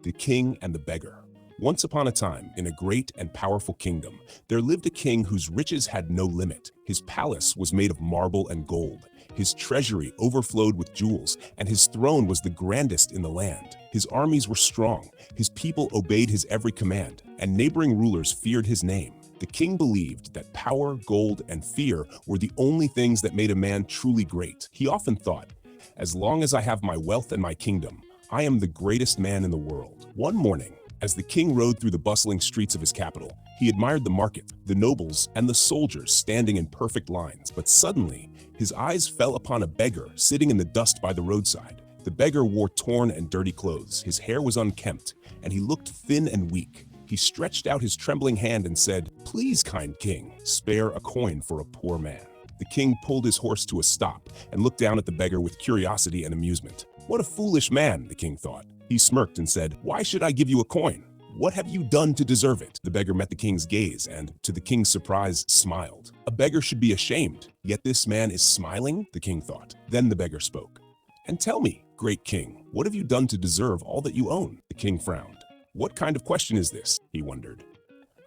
The King and the Beggar. Once upon a time, in a great and powerful kingdom, there lived a king whose riches had no limit. His palace was made of marble and gold. His treasury overflowed with jewels, and his throne was the grandest in the land. His armies were strong, his people obeyed his every command, and neighboring rulers feared his name. The king believed that power, gold, and fear were the only things that made a man truly great. He often thought, "As long as I have my wealth and my kingdom, I am the greatest man in the world." One morning, as the king rode through the bustling streets of his capital, he admired the market, the nobles, and the soldiers standing in perfect lines. But suddenly, his eyes fell upon a beggar sitting in the dust by the roadside. The beggar wore torn and dirty clothes, his hair was unkempt, and he looked thin and weak. He stretched out his trembling hand and said, "Please, kind king, spare a coin for a poor man." The king pulled his horse to a stop and looked down at the beggar with curiosity and amusement. "What a foolish man," the king thought. He smirked and said, "Why should I give you a coin? What have you done to deserve it?" The beggar met the king's gaze and, to the king's surprise, smiled. A beggar should be ashamed, yet this man is smiling, the king thought. Then the beggar spoke. "And tell me, great king, what have you done to deserve all that you own?" The king frowned. "What kind of question is this?" he wondered.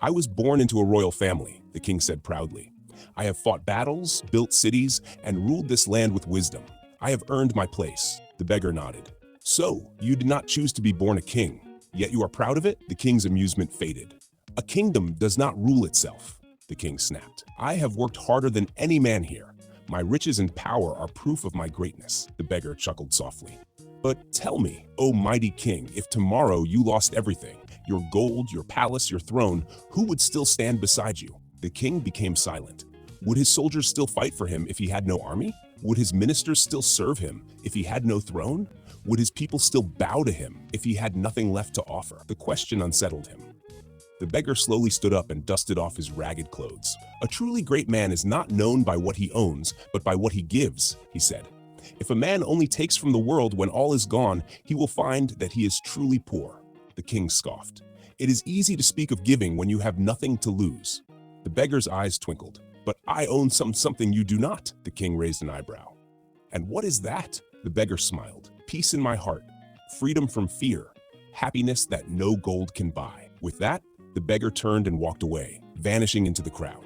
"I was born into a royal family," the king said proudly. "I have fought battles, built cities, and ruled this land with wisdom. I have earned my place." The beggar nodded. "So, you did not choose to be born a king, yet you are proud of it?" The king's amusement faded. "A kingdom does not rule itself," the king snapped. "I have worked harder than any man here. My riches and power are proof of my greatness." The beggar chuckled softly. "But tell me, O mighty king, if tomorrow you lost everything, your gold, your palace, your throne, who would still stand beside you?" The king became silent. Would his soldiers still fight for him if he had no army? Would his ministers still serve him if he had no throne? Would his people still bow to him if he had nothing left to offer? The question unsettled him. The beggar slowly stood up and dusted off his ragged clothes. "A truly great man is not known by what he owns, but by what he gives," he said. "If a man only takes from the world when all is gone, he will find that he is truly poor." The king scoffed. "It is easy to speak of giving when you have nothing to lose." The beggar's eyes twinkled. "But I own something you do not." The king raised an eyebrow. "And what is that?" The beggar smiled. "Peace in my heart, freedom from fear, happiness that no gold can buy." With that, the beggar turned and walked away, vanishing into the crowd.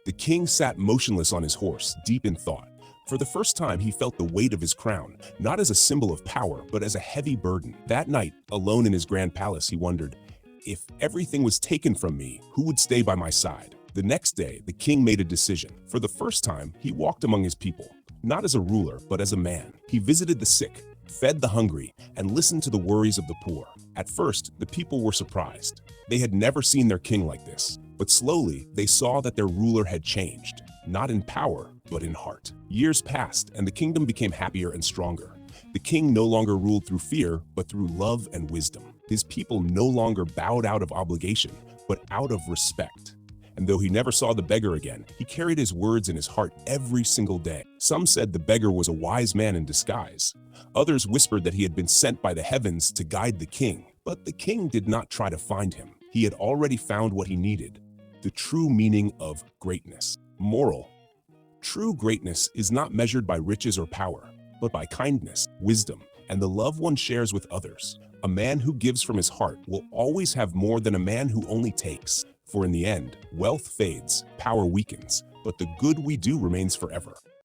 The king sat motionless on his horse, deep in thought. For the first time, he felt the weight of his crown, not as a symbol of power, but as a heavy burden. That night, alone in his grand palace, he wondered, if everything was taken from me, who would stay by my side? The next day, the king made a decision. For the first time, he walked among his people, not as a ruler, but as a man. He visited the sick, fed the hungry, and listened to the worries of the poor. At first, the people were surprised. They had never seen their king like this. But slowly, they saw that their ruler had changed, not in power, but in heart. Years passed, and the kingdom became happier and stronger. The king no longer ruled through fear, but through love and wisdom. His people no longer bowed out of obligation, but out of respect. And though he never saw the beggar again, he carried his words in his heart every single day. Some said the beggar was a wise man in disguise. Others whispered that he had been sent by the heavens to guide the king. But the king did not try to find him. He had already found what he needed: the true meaning of greatness. Moral: true greatness is not measured by riches or power, but by kindness, wisdom, and the love one shares with others. A man who gives from his heart will always have more than a man who only takes. For in the end, wealth fades, power weakens, but the good we do remains forever.